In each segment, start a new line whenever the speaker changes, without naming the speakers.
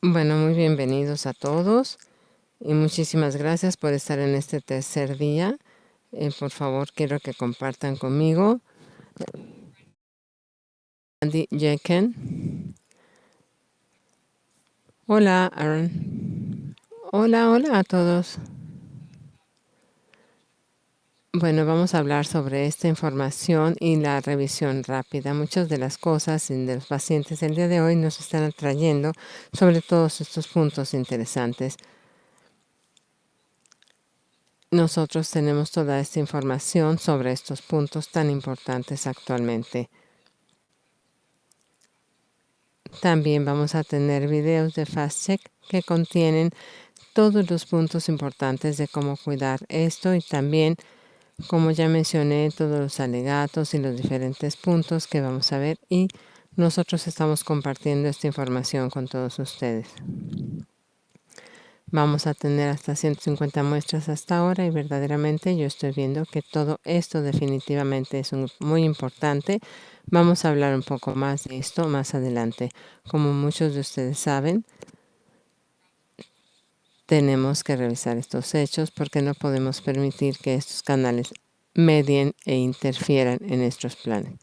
Bueno, muy bienvenidos a todos y muchísimas gracias por estar en este tercer día. Por favor, quiero que compartan conmigo. Andy Jecken. Hola, Aaron. Hola a todos. Bueno, vamos a hablar sobre esta información y la revisión rápida. Muchas de las cosas de los pacientes del día de hoy nos están atrayendo sobre todos estos puntos interesantes. Nosotros tenemos toda esta información sobre estos puntos tan importantes actualmente. También vamos a tener videos de FastCheck que contienen todos los puntos importantes de cómo cuidar esto y también, como ya mencioné, todos los alegatos y los diferentes puntos que vamos a ver, y nosotros estamos compartiendo esta información con todos ustedes. Vamos a tener hasta 150 muestras hasta ahora y verdaderamente yo estoy viendo que todo esto definitivamente es muy importante. Vamos a hablar un poco más de esto más adelante. Como muchos de ustedes saben, tenemos que revisar estos hechos porque no podemos permitir que estos canales medien e interfieran en nuestros planes.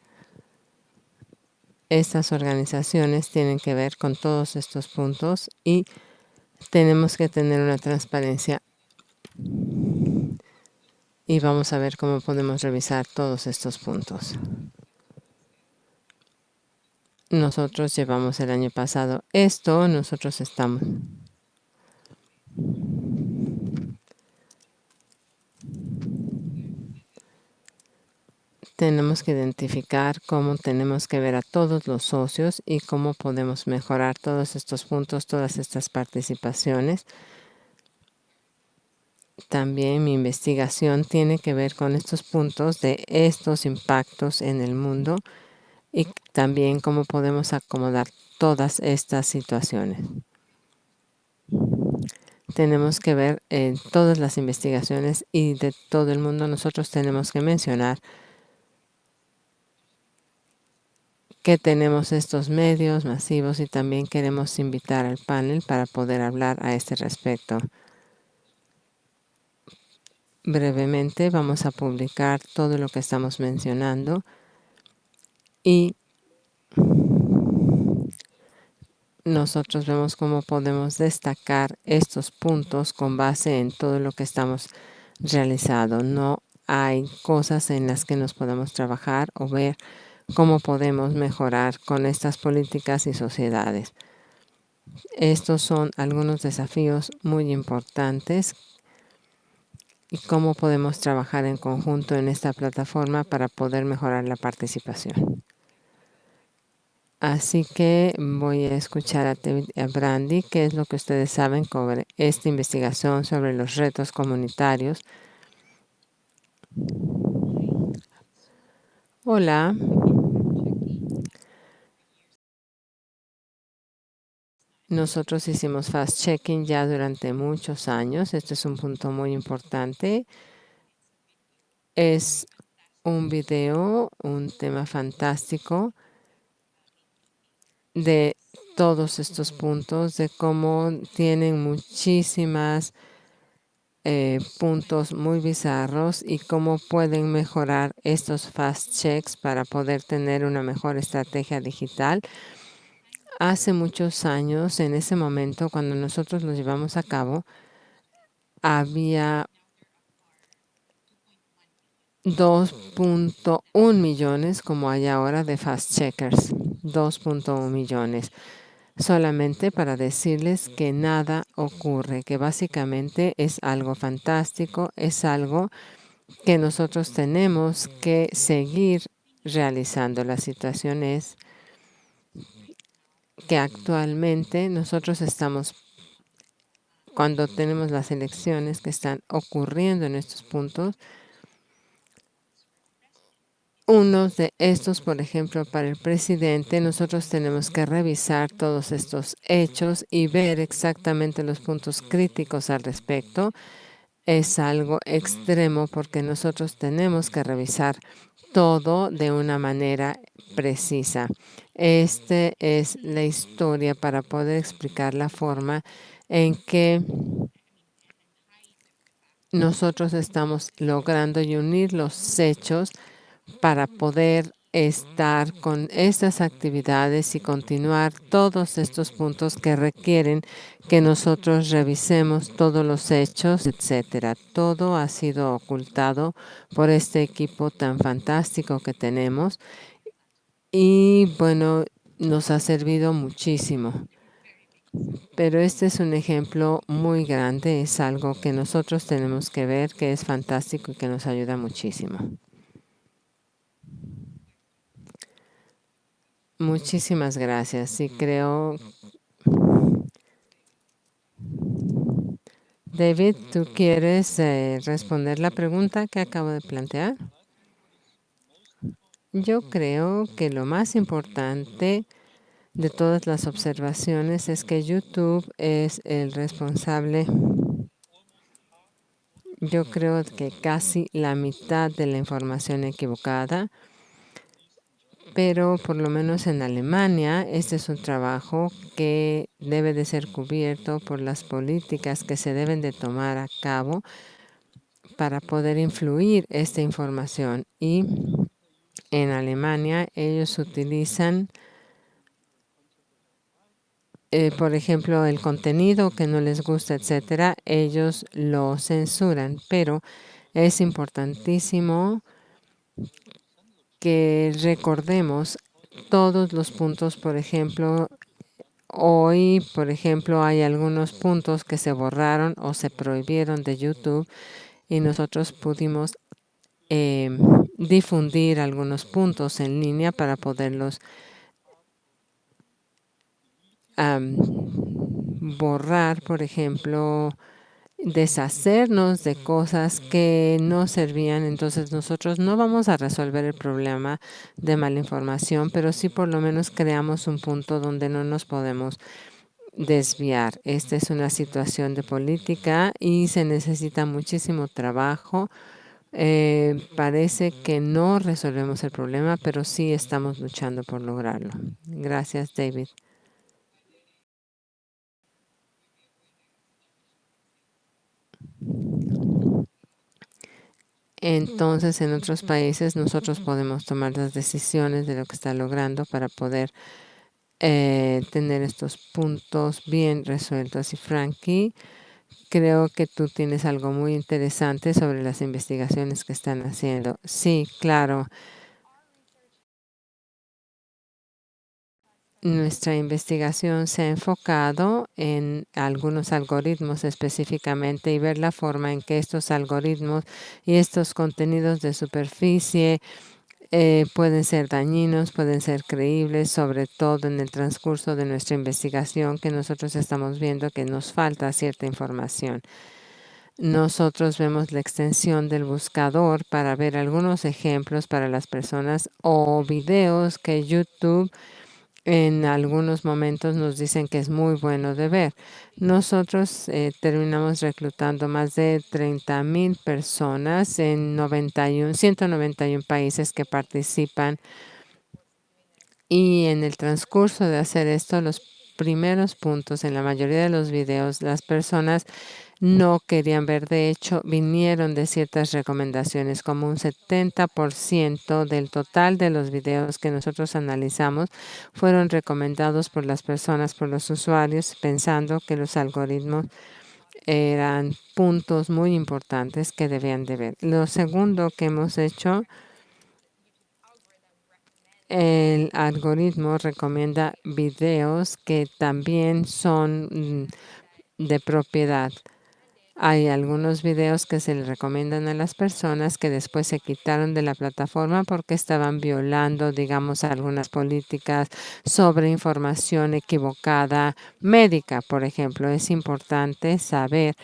Estas organizaciones tienen que ver con todos estos puntos y tenemos que tener una transparencia. Y vamos a ver cómo podemos revisar todos estos puntos. Nosotros llevamos el año pasado esto, nosotros estamos. Tenemos que identificar cómo tenemos que ver a todos los socios y cómo podemos mejorar todos estos puntos, todas estas participaciones. También mi investigación tiene que ver con estos puntos de estos impactos en el mundo y también cómo podemos acomodar todas estas situaciones. Tenemos que ver en todas las investigaciones y de todo el mundo. Nosotros tenemos que mencionar que tenemos estos medios masivos y también queremos invitar al panel para poder hablar a este respecto. Brevemente vamos a publicar todo lo que estamos mencionando y nosotros vemos cómo podemos destacar estos puntos con base en todo lo que estamos realizando. No hay cosas en las que nos podemos trabajar o ver cómo podemos mejorar con estas políticas y sociedades. Estos son algunos desafíos muy importantes y cómo podemos trabajar en conjunto en esta plataforma para poder mejorar la participación. Así que voy a escuchar a Brandy, qué es lo que ustedes saben sobre esta investigación sobre los retos comunitarios. Hola. Nosotros hicimos fast-checking ya durante muchos años. Este es un punto muy importante. Es un video, un tema fantástico de todos estos puntos, de cómo tienen muchísimas puntos muy bizarros y cómo pueden mejorar estos fast checks para poder tener una mejor estrategia digital. Hace muchos años, en ese momento, cuando nosotros los llevamos a cabo, había 2.1 millones, como hay ahora, de fast checkers. 2.1 millones. Solamente para decirles que nada ocurre, que básicamente es algo fantástico, es algo que nosotros tenemos que seguir realizando. La situación es que actualmente nosotros estamos, cuando tenemos las elecciones que están ocurriendo en estos puntos, unos de estos, por ejemplo, para el presidente, nosotros tenemos que revisar todos estos hechos y ver exactamente los puntos críticos al respecto. Es algo extremo porque nosotros tenemos que revisar todo de una manera precisa. Esta es la historia para poder explicar la forma en que nosotros estamos logrando y unir los hechos para poder estar con estas actividades y continuar todos estos puntos que requieren que nosotros revisemos todos los hechos, etcétera. Todo ha sido ocultado por este equipo tan fantástico que tenemos y bueno, nos ha servido muchísimo. Pero este es un ejemplo muy grande, es algo que nosotros tenemos que ver, que es fantástico y que nos ayuda muchísimo. Muchísimas gracias. Y creo, David, ¿tú quieres responder la pregunta que acabo de plantear? Yo creo que lo más importante de todas las observaciones es que YouTube es el responsable. Yo creo que casi la mitad de la información equivocada, pero por lo menos en Alemania este es un trabajo que debe de ser cubierto por las políticas que se deben de tomar a cabo para poder influir esta información. Y en Alemania ellos utilizan, por ejemplo, el contenido que no les gusta, etcétera, ellos lo censuran, pero es importantísimo que recordemos todos los puntos. Por ejemplo, hoy, por ejemplo, hay algunos puntos que se borraron o se prohibieron de YouTube y nosotros pudimos difundir algunos puntos en línea para poderlos borrar, por ejemplo, deshacernos de cosas que no servían. Entonces nosotros no vamos a resolver el problema de mala información, pero sí por lo menos creamos un punto donde no nos podemos desviar. Esta es una situación de política y se necesita muchísimo trabajo. Parece que no resolvemos el problema, pero sí estamos luchando por lograrlo. Gracias, David. Entonces, en otros países nosotros podemos tomar las decisiones de lo que está logrando para poder tener estos puntos bien resueltos. Y Frankie, creo que tú tienes algo muy interesante sobre las investigaciones que están haciendo. Sí, claro. Nuestra investigación se ha enfocado en algunos algoritmos específicamente y ver la forma en que estos algoritmos y estos contenidos de superficie pueden ser dañinos, pueden ser creíbles, sobre todo en el transcurso de nuestra investigación que nosotros estamos viendo que nos falta cierta información. Nosotros vemos la extensión del buscador para ver algunos ejemplos para las personas o videos que YouTube en algunos momentos nos dicen que es muy bueno de ver. Nosotros terminamos reclutando más de 30,000 personas en 191 países que participan y en el transcurso de hacer esto, los primeros puntos en la mayoría de los videos, las personas no querían ver. De hecho, vinieron de ciertas recomendaciones, como un 70% del total de los videos que nosotros analizamos fueron recomendados por las personas, por los usuarios, pensando que los algoritmos eran puntos muy importantes que debían de ver. Lo segundo que hemos hecho, el algoritmo recomienda videos que también son de propiedad. Hay algunos videos que se le recomiendan a las personas que después se quitaron de la plataforma porque estaban violando, digamos, algunas políticas sobre información equivocada médica, por ejemplo. Es importante saber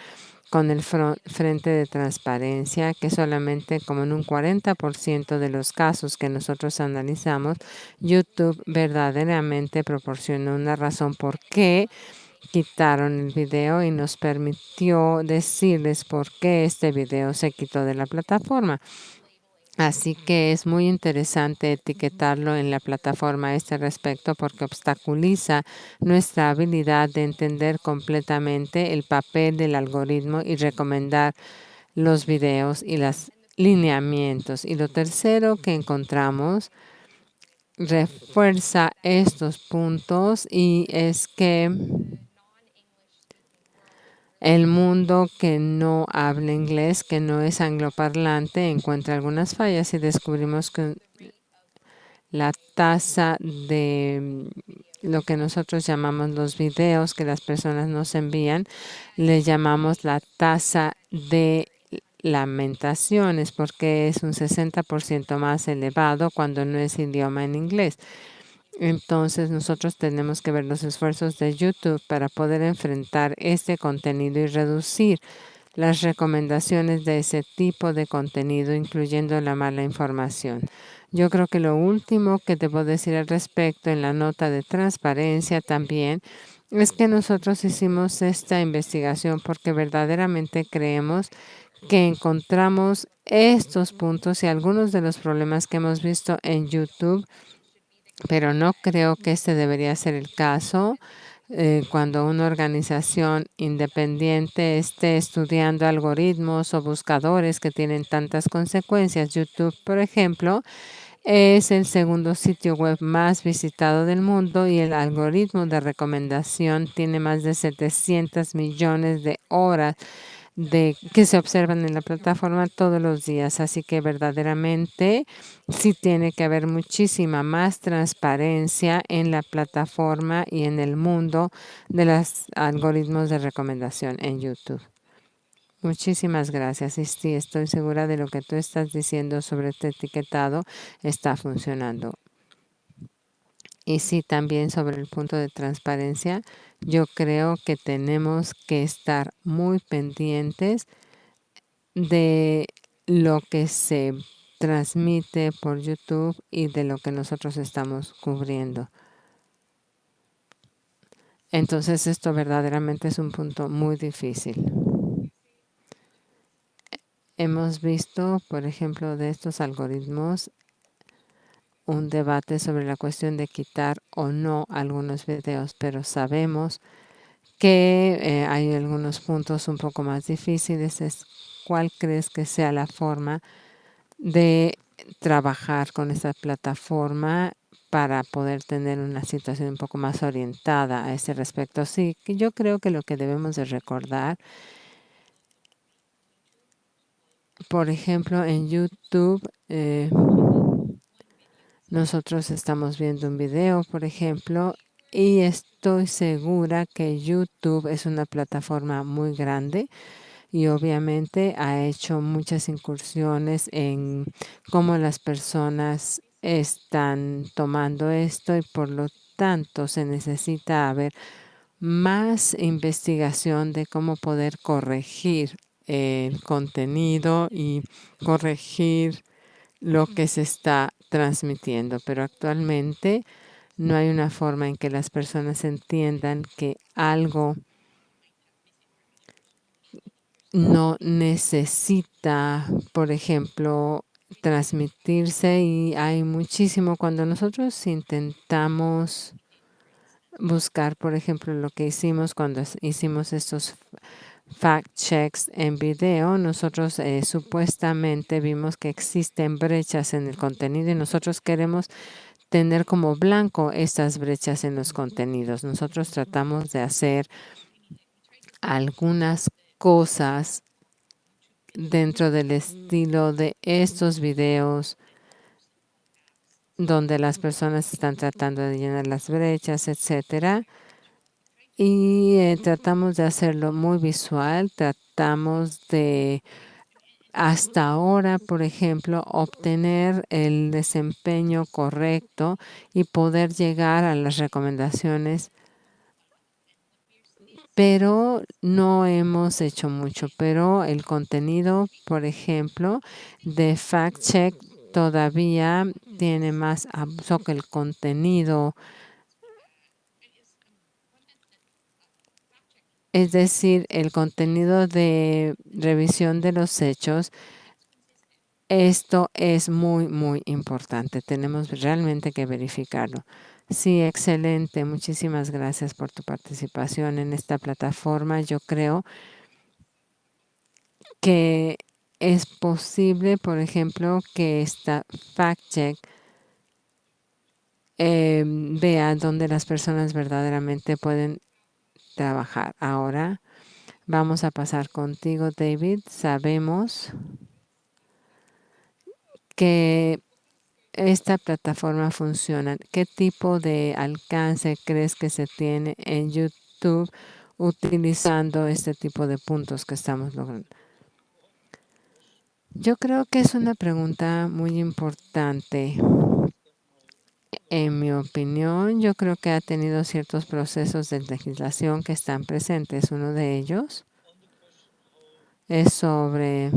con el frente de transparencia que solamente como en un 40% de los casos que nosotros analizamos, YouTube verdaderamente proporcionó una razón por qué quitaron el video y nos permitió decirles por qué este video se quitó de la plataforma. Así que es muy interesante etiquetarlo en la plataforma a este respecto porque obstaculiza nuestra habilidad de entender completamente el papel del algoritmo y recomendar los videos y los lineamientos. Y lo tercero que encontramos refuerza estos puntos y es que el mundo que no habla inglés, que no es angloparlante, encuentra algunas fallas y descubrimos que la tasa de lo que nosotros llamamos los videos que las personas nos envían, le llamamos la tasa de lamentaciones porque es un 60% más elevado cuando no es idioma en inglés. Entonces nosotros tenemos que ver los esfuerzos de YouTube para poder enfrentar este contenido y reducir las recomendaciones de ese tipo de contenido, incluyendo la mala información. Yo creo que lo último que debo decir al respecto en la nota de transparencia también es que nosotros hicimos esta investigación porque verdaderamente creemos que encontramos estos puntos y algunos de los problemas que hemos visto en YouTube, pero no creo que este debería ser el caso cuando una organización independiente esté estudiando algoritmos o buscadores que tienen tantas consecuencias. YouTube, por ejemplo, es el segundo sitio web más visitado del mundo y el algoritmo de recomendación tiene más de 700 millones de horas que se observan en la plataforma todos los días. Así que verdaderamente sí tiene que haber muchísima más transparencia en la plataforma y en el mundo de los algoritmos de recomendación en YouTube. Muchísimas gracias. Y sí, estoy segura de lo que tú estás diciendo sobre este etiquetado está funcionando. Y sí, también sobre el punto de transparencia, yo creo que tenemos que estar muy pendientes de lo que se transmite por YouTube y de lo que nosotros estamos cubriendo. Entonces esto verdaderamente es un punto muy difícil. Hemos visto, por ejemplo, de estos algoritmos, un debate sobre la cuestión de quitar o no algunos videos, pero sabemos que hay algunos puntos un poco más difíciles. ¿Cuál crees que sea la forma de trabajar con esta plataforma para poder tener una situación un poco más orientada a ese respecto? Sí, que yo creo que lo que debemos de recordar, por ejemplo, en YouTube, nosotros estamos viendo un video, por ejemplo, y estoy segura que YouTube es una plataforma muy grande y obviamente ha hecho muchas incursiones en cómo las personas están tomando esto y por lo tanto se necesita haber más investigación de cómo poder corregir el contenido y corregir lo que se está transmitiendo. Pero actualmente no hay una forma en que las personas entiendan que algo no necesita, por ejemplo, transmitirse y hay muchísimo cuando nosotros intentamos buscar, por ejemplo, lo que hicimos cuando hicimos estos fact checks en video, nosotros supuestamente vimos que existen brechas en el contenido y nosotros queremos tener como blanco estas brechas en los contenidos. Nosotros tratamos de hacer algunas cosas dentro del estilo de estos videos donde las personas están tratando de llenar las brechas, etcétera. Y tratamos de hacerlo muy visual, tratamos de hasta ahora, por ejemplo, obtener el desempeño correcto y poder llegar a las recomendaciones, pero no hemos hecho mucho. Pero el contenido, por ejemplo, de Fact Check todavía tiene más abuso que el contenido. Es decir, el contenido de revisión de los hechos Esto es muy, muy importante. Tenemos realmente que verificarlo. Sí, excelente. Muchísimas gracias por tu participación en esta plataforma. Yo creo que es posible, por ejemplo, que esta fact check vea dónde las personas verdaderamente pueden trabajar. Ahora vamos a pasar contigo, David. Sabemos que esta plataforma funciona. ¿Qué tipo de alcance crees que se tiene en YouTube utilizando este tipo de puntos que estamos logrando? Yo creo que es una pregunta muy importante. En mi opinión, yo creo que ha tenido ciertos procesos de legislación que están presentes. Uno de ellos es sobre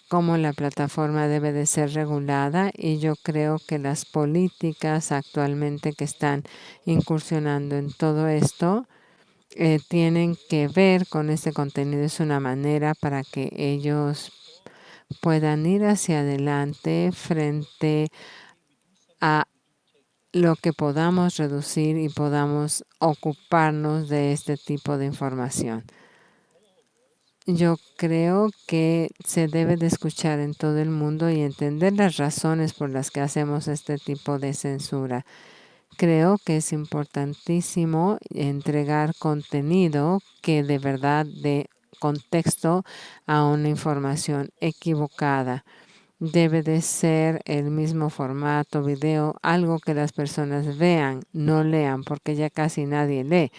cómo la plataforma debe de ser regulada, y yo creo que las políticas actualmente que están incursionando en todo esto tienen que ver con este contenido. Es una manera para que ellos puedan ir hacia adelante frente a lo que podamos reducir y podamos ocuparnos de este tipo de información. Yo creo que se debe de escuchar en todo el mundo y entender las razones por las que hacemos este tipo de censura. Creo que es importantísimo entregar contenido que de verdad dé contexto a una información equivocada. Debe de ser el mismo formato, video, algo que las personas vean, no lean, porque ya casi nadie lee.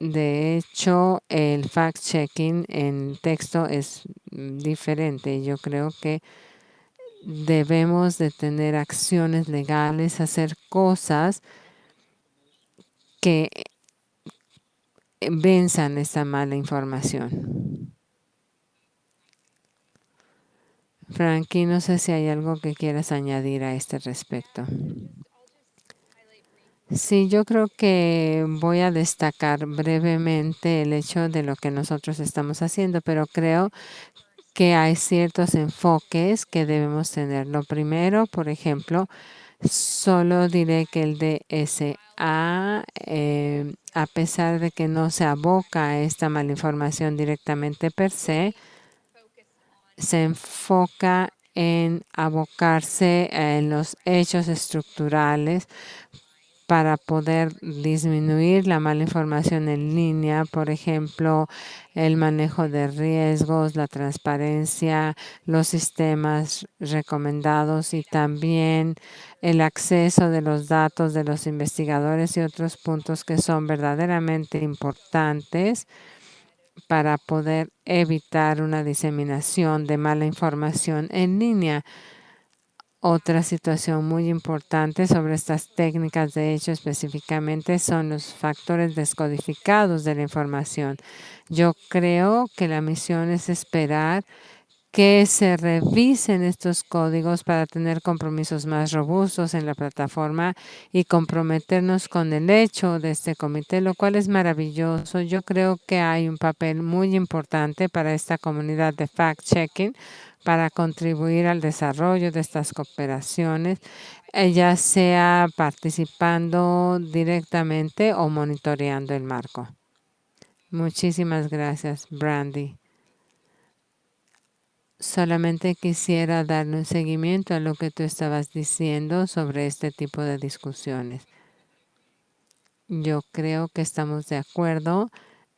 De hecho, el fact-checking en texto es diferente. Yo creo que debemos de tener acciones legales, hacer cosas que venzan esta mala información. Frankie, no sé si hay algo que quieras añadir a este respecto. Sí, yo creo que voy a destacar brevemente el hecho de lo que nosotros estamos haciendo, pero creo que hay ciertos enfoques que debemos tener. Lo primero, por ejemplo, solo diré que el DSA, a pesar de que no se aboca a esta malinformación directamente per se enfoca en abocarse en los hechos estructurales para poder disminuir la mala información en línea, por ejemplo, el manejo de riesgos, la transparencia, los sistemas recomendados y también el acceso de los datos de los investigadores y otros puntos que son verdaderamente importantes para poder evitar una diseminación de mala información en línea. Otra situación muy importante sobre estas técnicas de hecho específicamente son los factores descodificados de la información. Yo creo que la misión es esperar que se revisen estos códigos para tener compromisos más robustos en la plataforma y comprometernos con el hecho de este comité, lo cual es maravilloso. Yo creo que hay un papel muy importante para esta comunidad de fact-checking para contribuir al desarrollo de estas cooperaciones, ya sea participando directamente o monitoreando el marco. Muchísimas gracias, Brandy. Solamente quisiera darle un seguimiento a lo que tú estabas diciendo sobre este tipo de discusiones. Yo creo que estamos de acuerdo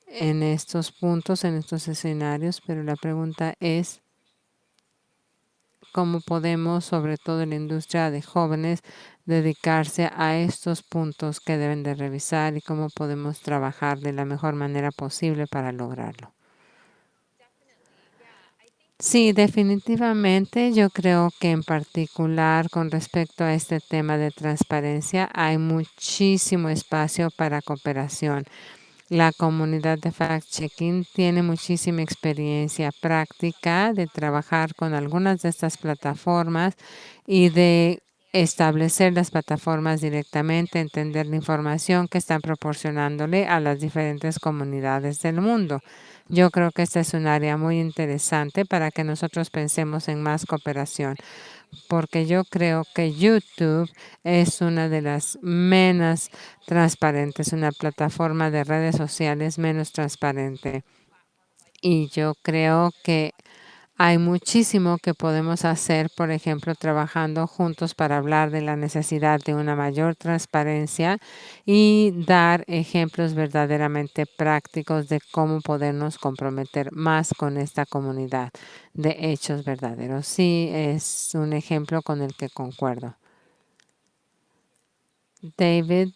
en estos puntos, en estos escenarios, pero la pregunta es cómo podemos, sobre todo en la industria de jóvenes, dedicarse a estos puntos que deben de revisar y cómo podemos trabajar de la mejor manera posible para lograrlo. Sí, definitivamente. Yo creo que en particular con respecto a este tema de transparencia hay muchísimo espacio para cooperación. La comunidad de fact-checking tiene muchísima experiencia práctica de trabajar con algunas de estas plataformas y de establecer las plataformas directamente, entender la información que están proporcionándole a las diferentes comunidades del mundo. Yo creo que esta es un área muy interesante para que nosotros pensemos en más cooperación, porque yo creo que YouTube es una de las menos transparentes, una plataforma de redes sociales menos transparente. Y yo creo que hay muchísimo que podemos hacer, por ejemplo, trabajando juntos para hablar de la necesidad de una mayor transparencia y dar ejemplos verdaderamente prácticos de cómo podernos comprometer más con esta comunidad de hechos verdaderos. Sí, es un ejemplo con el que concuerdo. David,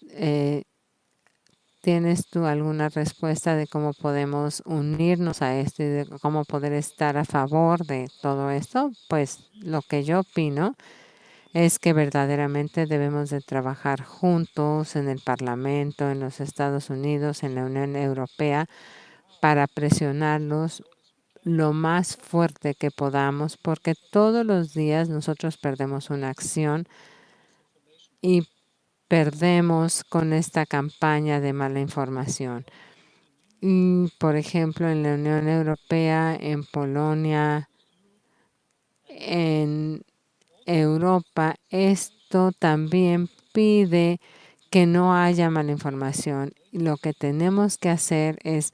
¿tienes tú alguna respuesta de cómo podemos unirnos a esto y de cómo poder estar a favor de todo esto? Pues lo que yo opino es que verdaderamente debemos de trabajar juntos en el Parlamento, en los Estados Unidos, en la Unión Europea, para presionarlos lo más fuerte que podamos, porque todos los días nosotros perdemos una acción y perdemos con esta campaña de mala información. Y, por ejemplo, en la Unión Europea, en Polonia, en Europa, esto también pide que no haya mala información. Lo que tenemos que hacer es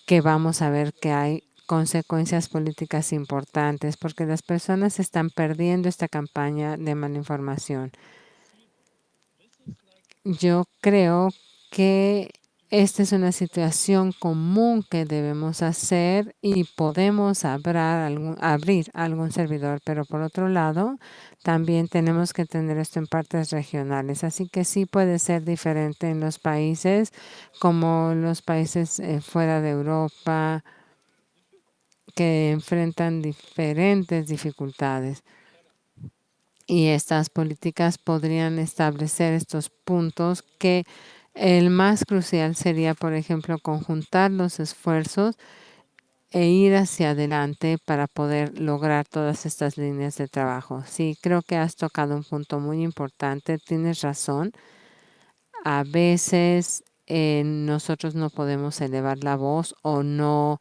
que vamos a ver que hay consecuencias políticas importantes porque las personas están perdiendo esta campaña de mala información. Yo creo que esta es una situación común que debemos hacer y podemos abrir algún servidor, pero por otro lado, también tenemos que tener esto en partes regionales. Así que sí puede ser diferente en los países, como los países fuera de Europa, que enfrentan diferentes dificultades. Y estas políticas podrían establecer estos puntos que el más crucial sería, por ejemplo, conjuntar los esfuerzos e ir hacia adelante para poder lograr todas estas líneas de trabajo. Sí, creo que has tocado un punto muy importante. Tienes razón. A veces nosotros no podemos elevar la voz o no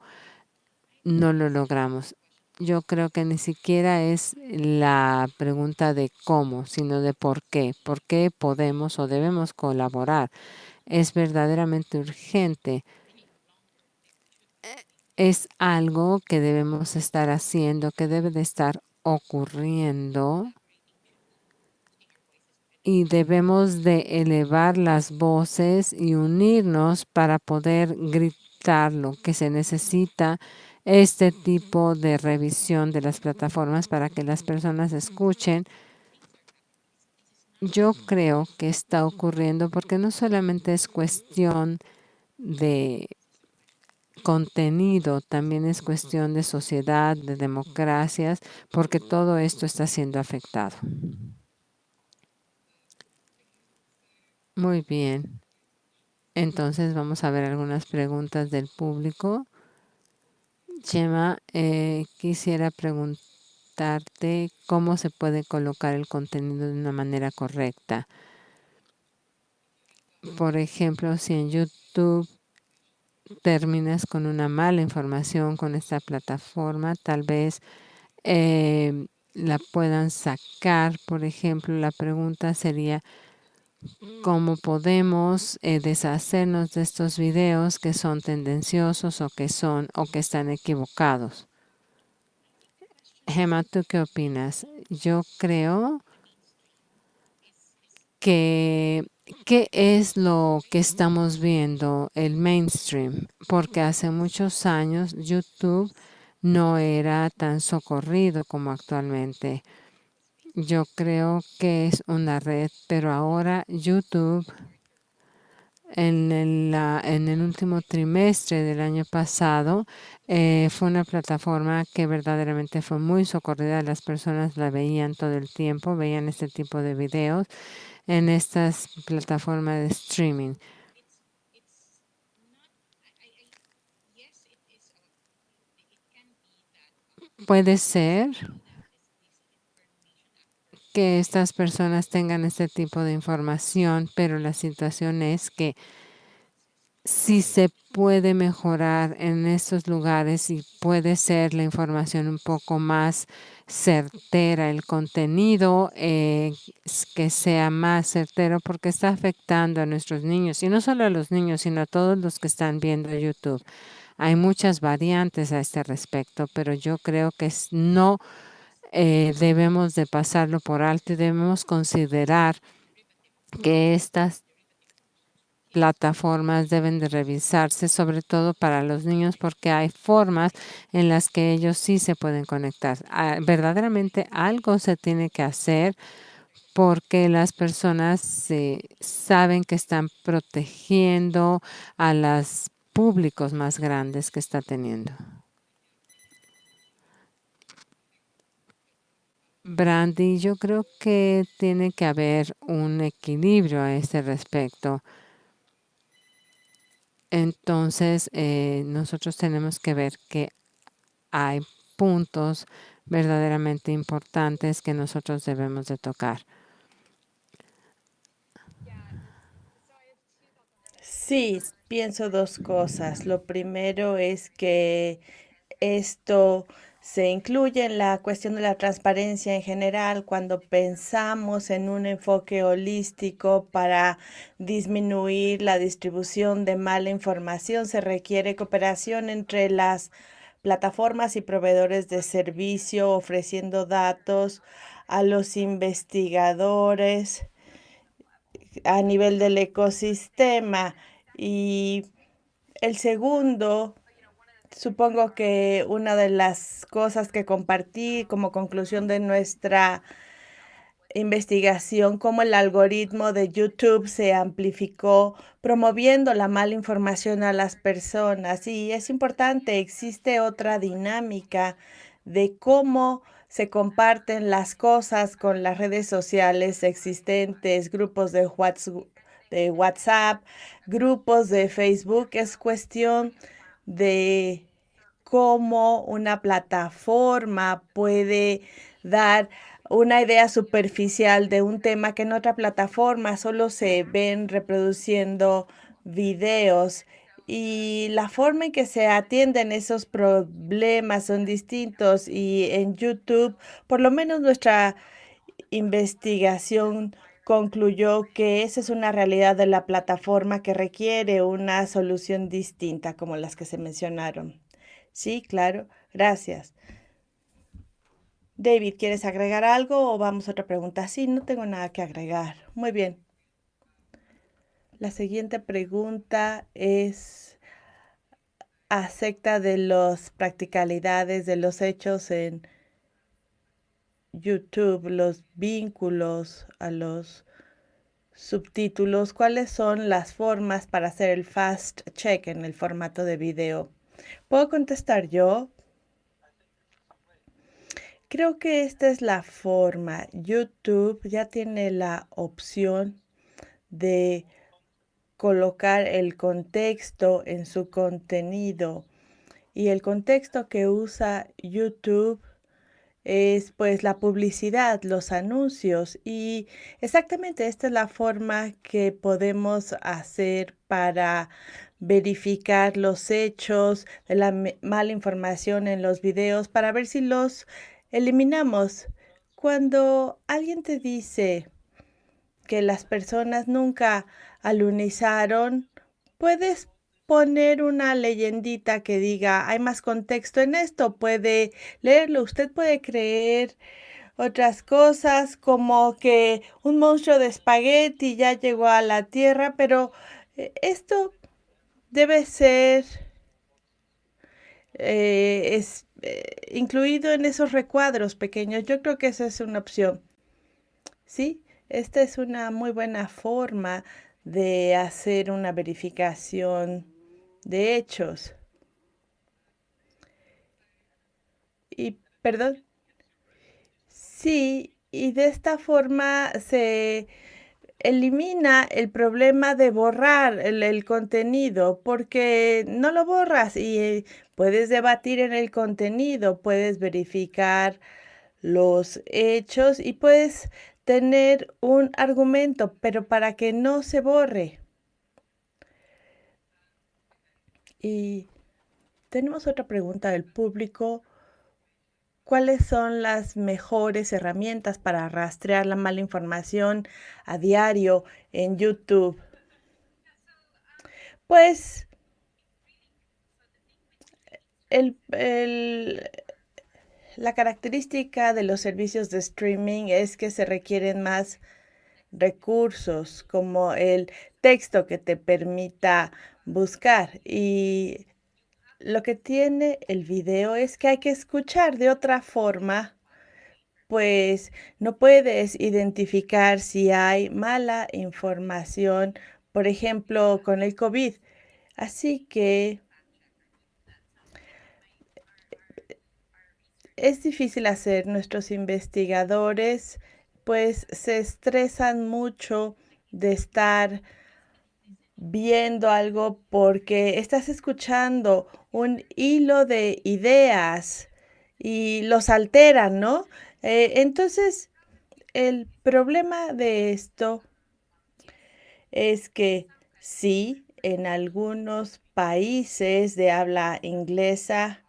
lo logramos. Yo creo que ni siquiera es la pregunta de cómo, sino de por qué. ¿Por qué podemos o debemos colaborar? Es verdaderamente urgente. Es algo que debemos estar haciendo, que debe de estar ocurriendo y debemos de elevar las voces y unirnos para poder gritar lo que se necesita este tipo de revisión de las plataformas para que las personas escuchen. Yo creo que está ocurriendo porque no solamente es cuestión de contenido, también es cuestión de sociedad, de democracias, porque todo esto está siendo afectado. Muy bien. Entonces vamos a ver algunas preguntas del público. Chema, quisiera preguntarte cómo se puede colocar el contenido de una manera correcta. Por ejemplo, si en YouTube terminas con una mala información con esta plataforma, tal vez la puedan sacar. Por ejemplo, la pregunta sería, ¿cómo podemos deshacernos de estos videos que son tendenciosos o que están equivocados? Gemma, ¿tú qué opinas? Yo creo que ¿qué es lo que estamos viendo? El mainstream, porque hace muchos años YouTube no era tan socorrido como actualmente. Yo creo que es una red, pero ahora YouTube en el último trimestre del año pasado fue una plataforma que verdaderamente fue muy socorrida. Las personas la veían todo el tiempo, veían este tipo de videos en estas plataformas de streaming. Puede ser que estas personas tengan este tipo de información, pero la situación es que si se puede mejorar en estos lugares y puede ser la información un poco más certera, el contenido que sea más certero porque está afectando a nuestros niños y no solo a los niños, sino a todos los que están viendo YouTube. Hay muchas variantes a este respecto, pero yo creo que no debemos de pasarlo por alto y debemos considerar que estas plataformas deben de revisarse, sobre todo para los niños, porque hay formas en las que ellos sí se pueden conectar. Verdaderamente algo se tiene que hacer porque las personas saben que están protegiendo a los públicos más grandes que está teniendo. Brandy, yo creo que tiene que haber un equilibrio a este respecto. Entonces, nosotros tenemos que ver que hay puntos verdaderamente importantes que nosotros debemos de tocar.
Sí, pienso dos cosas. Lo primero es que esto se incluye en la cuestión de la transparencia en general cuando pensamos en un enfoque holístico para disminuir la distribución de mala información. Se requiere cooperación entre las plataformas y proveedores de servicio ofreciendo datos a los investigadores a nivel del ecosistema. Y el segundo, supongo que una de las cosas que compartí como conclusión de nuestra investigación, cómo el algoritmo de YouTube se amplificó promoviendo la mala información a las personas. Y es importante, existe otra dinámica de cómo se comparten las cosas con las redes sociales existentes, grupos de WhatsApp, grupos de Facebook. Es cuestión de cómo una plataforma puede dar una idea superficial de un tema que en otra plataforma solo se ven reproduciendo videos y la forma en que se atienden esos problemas son distintos y en YouTube, por lo menos nuestra investigación concluyó que esa es una realidad de la plataforma que requiere una solución distinta como las que se mencionaron. Sí, claro, gracias. David, ¿quieres agregar algo o vamos a otra pregunta? Sí, no tengo nada que agregar. Muy bien. La siguiente pregunta es acerca de las practicalidades de los hechos en YouTube, los vínculos a los subtítulos. ¿Cuáles son las formas para hacer el fast check en el formato de video? ¿Puedo contestar yo? Creo que esta es la forma. YouTube ya tiene la opción de colocar el contexto en su contenido. Y el contexto que usa YouTube es pues la publicidad, los anuncios. Y exactamente esta es la forma que podemos hacer para verificar los hechos de la mala información en los videos para ver si los eliminamos. Cuando alguien te dice que las personas nunca alunizaron, puedes poner una leyendita que diga, hay más contexto en esto, puede leerlo, usted puede creer otras cosas como que un monstruo de espagueti ya llegó a la Tierra, pero esto debe ser incluido en esos recuadros pequeños. Yo creo que esa es una opción. Sí, esta es una muy buena forma de hacer una verificación de hechos. Y, perdón, sí, y de esta forma se elimina el problema de borrar el contenido, porque no lo borras y puedes debatir en el contenido, puedes verificar los hechos y puedes tener un argumento, pero para que no se borre. Y tenemos otra pregunta del público. ¿Cuáles son las mejores herramientas para rastrear la mala información a diario en YouTube? Pues la característica de los servicios de streaming es que se requieren más recursos, como el texto que te permita buscar. Y lo que tiene el video es que hay que escuchar de otra forma, pues no puedes identificar si hay mala información, por ejemplo, con el COVID. Así que es difícil hacer. Nuestros investigadores, pues, se estresan mucho de estar viendo algo porque estás escuchando un hilo de ideas y los alteran, ¿no? Entonces, el problema de esto es que sí, en algunos países de habla inglesa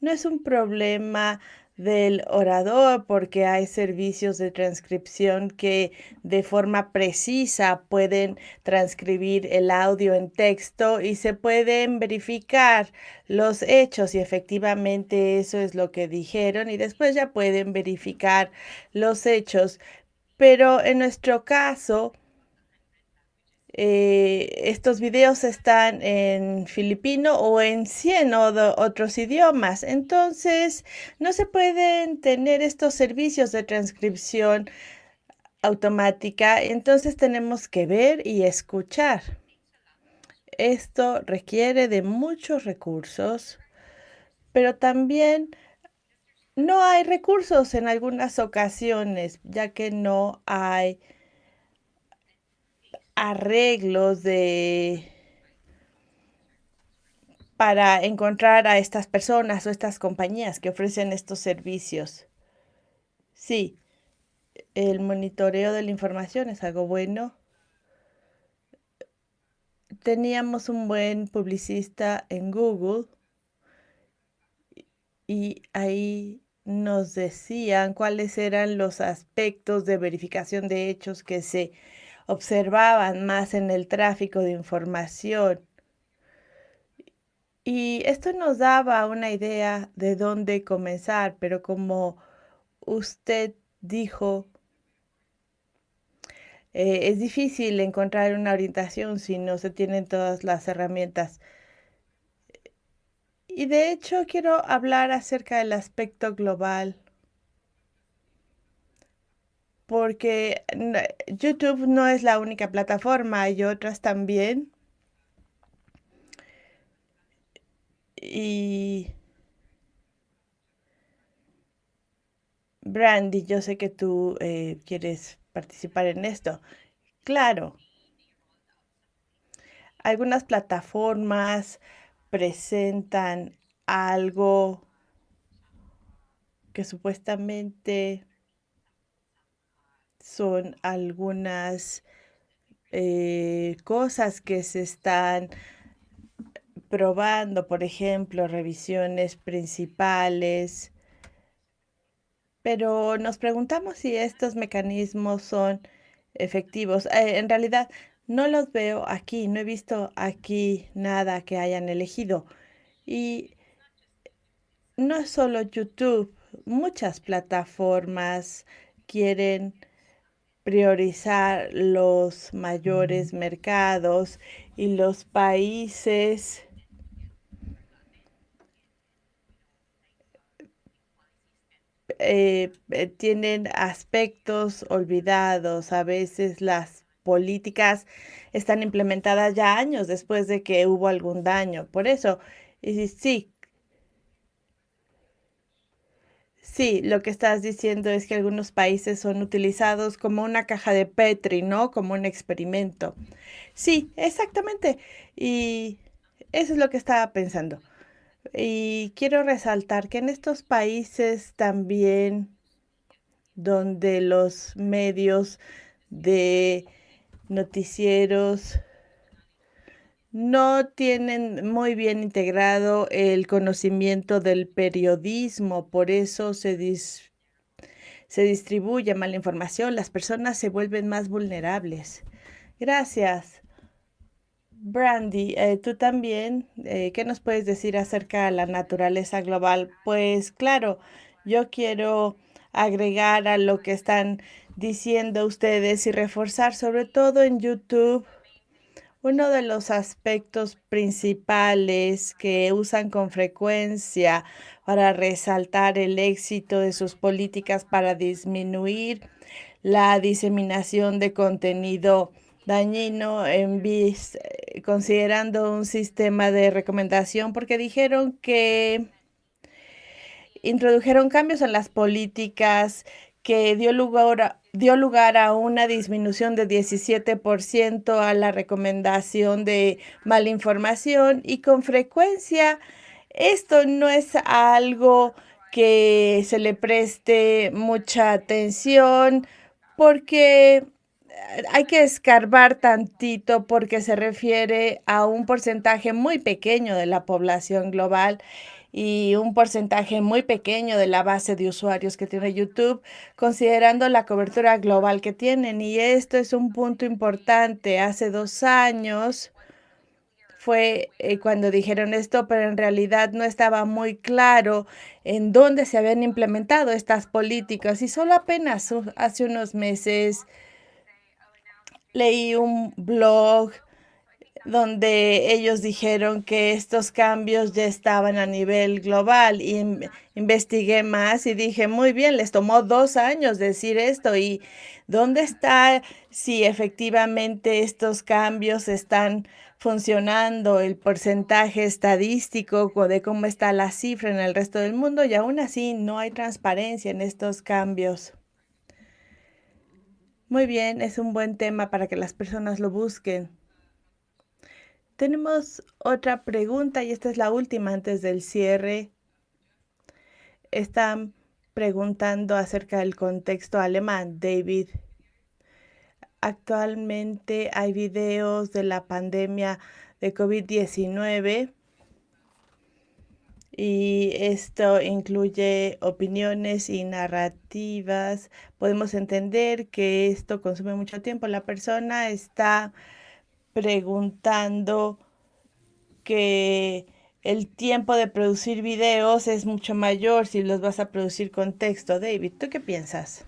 no es un problema del orador, porque hay servicios de transcripción que de forma precisa pueden transcribir el audio en texto y se pueden verificar los hechos y efectivamente eso es lo que dijeron y después ya pueden verificar los hechos. Pero en nuestro caso, estos videos están en filipino o en 100 otros idiomas. Entonces, no se pueden tener estos servicios de transcripción automática. Entonces, tenemos que ver y escuchar. Esto requiere de muchos recursos, pero también no hay recursos en algunas ocasiones, ya que no hay arreglos para encontrar a estas personas o estas compañías que ofrecen estos servicios. Sí, el monitoreo de la información es algo bueno. Teníamos un buen publicista en Google y ahí nos decían cuáles eran los aspectos de verificación de hechos que se observaban más en el tráfico de información. Y esto nos daba una idea de dónde comenzar, pero como usted dijo, es difícil encontrar una orientación si no se tienen todas las herramientas. Y de hecho quiero hablar acerca del aspecto global, porque YouTube no es la única plataforma, hay otras también. Y Brandy, yo sé que tú quieres participar en esto. Claro, algunas plataformas presentan algo que supuestamente son algunas cosas que se están probando, por ejemplo, revisiones principales, pero nos preguntamos si estos mecanismos son efectivos. En realidad, no los veo aquí, no he visto aquí nada que hayan elegido. Y no es solo YouTube, muchas plataformas quieren priorizar los mayores mercados y los países tienen aspectos olvidados. A veces las políticas están implementadas ya años después de que hubo algún daño. Por eso, y sí, sí, lo que estás diciendo es que algunos países son utilizados como una caja de Petri, ¿no? Como un experimento. Sí, exactamente. Y eso es lo que estaba pensando. Y quiero resaltar que en estos países también donde los medios de noticieros no tienen muy bien integrado el conocimiento del periodismo, por eso se distribuye mala información, las personas se vuelven más vulnerables. Gracias. Brandy, tú también, ¿qué nos puedes decir acerca de la naturaleza global? Pues claro, yo quiero agregar a lo que están diciendo ustedes y reforzar, sobre todo en YouTube, uno de los aspectos principales que usan con frecuencia para resaltar el éxito de sus políticas para disminuir la diseminación de contenido dañino considerando un sistema de recomendación, porque dijeron que introdujeron cambios en las políticas que dio lugar a una disminución de 17% a la recomendación de mala información y con frecuencia esto no es algo que se le preste mucha atención porque hay que escarbar tantito porque se refiere a un porcentaje muy pequeño de la población global y un porcentaje muy pequeño de la base de usuarios que tiene YouTube, considerando la cobertura global que tienen. Y esto es un punto importante. Hace 2 años fue cuando dijeron esto, pero en realidad no estaba muy claro en dónde se habían implementado estas políticas. Y solo apenas hace unos meses leí un blog donde ellos dijeron que estos cambios ya estaban a nivel global y investigué más y dije, muy bien, les tomó 2 años decir esto y ¿dónde está si efectivamente estos cambios están funcionando, el porcentaje estadístico de cómo está la cifra en el resto del mundo? Y aún así no hay transparencia en estos cambios. Muy bien, es un buen tema para que las personas lo busquen. Tenemos otra pregunta y esta es la última antes del cierre. Están preguntando acerca del contexto alemán. David, actualmente hay videos de la pandemia de COVID-19 y esto incluye opiniones y narrativas. Podemos entender que esto consume mucho tiempo. La persona está preguntando que el tiempo de producir videos es mucho mayor si los vas a producir con texto. David, ¿tú qué piensas?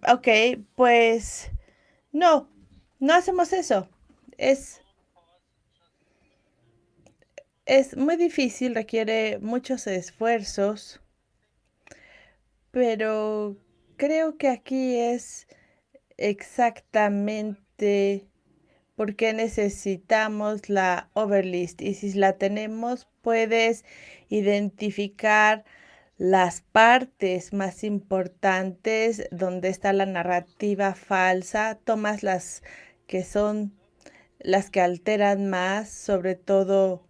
Ok, pues no, no hacemos eso. Es, es muy difícil, requiere muchos esfuerzos, pero creo que aquí es exactamente por qué necesitamos la overlist. Y si la tenemos, puedes identificar las partes más importantes donde está la narrativa falsa, tomas las que son las que alteran más, sobre todo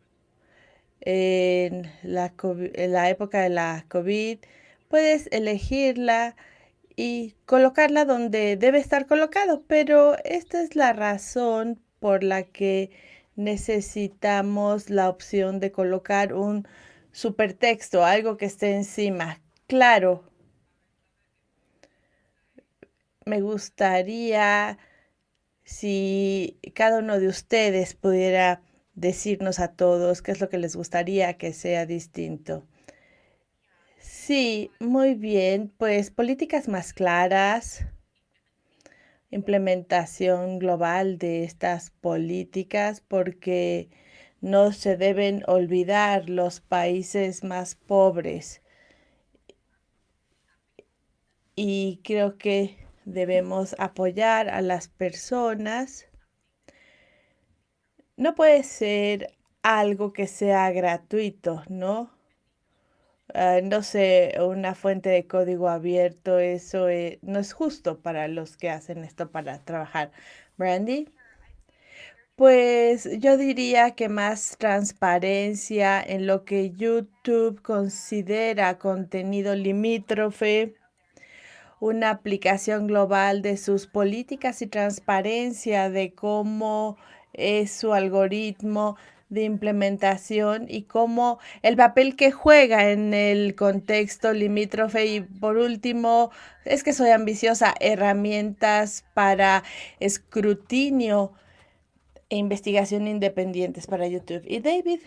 en la época de la COVID, puedes elegirla y colocarla donde debe estar colocado, pero esta es la razón por la que necesitamos la opción de colocar un supertexto, algo que esté encima. Claro, me gustaría si cada uno de ustedes pudiera decirnos a todos qué es lo que les gustaría que sea distinto. Sí, muy bien, pues políticas más claras, implementación global de estas políticas, porque no se deben olvidar los países más pobres. Y creo que debemos apoyar a las personas. No puede ser algo que sea gratuito, ¿no? No sé, una fuente de código abierto, eso no es justo para los que hacen esto para trabajar. Brandy, pues yo diría que más transparencia en lo que YouTube considera contenido limítrofe, una aplicación global de sus políticas y transparencia de cómo es su algoritmo de implementación y cómo el papel que juega en el contexto limítrofe. Y por último, es que soy ambiciosa, herramientas para escrutinio e investigación independientes para YouTube. Y David,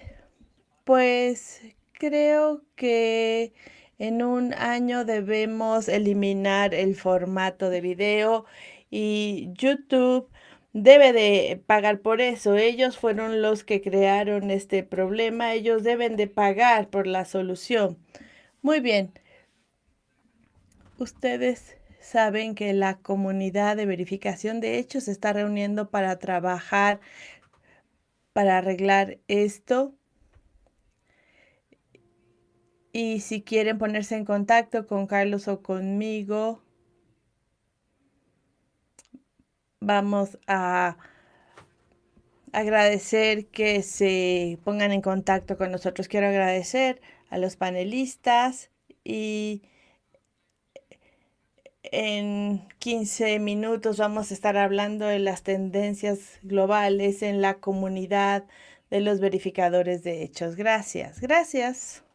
pues creo que en un año debemos eliminar el formato de video y YouTube debe de pagar por eso. Ellos fueron los que crearon este problema. Ellos deben de pagar por la solución. Muy bien. Ustedes saben que la comunidad de verificación de hechos se está reuniendo para trabajar, para arreglar esto. Y si quieren ponerse en contacto con Carlos o conmigo, vamos a agradecer que se pongan en contacto con nosotros. Quiero agradecer a los panelistas y en 15 minutos vamos a estar hablando de las tendencias globales en la comunidad de los verificadores de hechos. Gracias, gracias.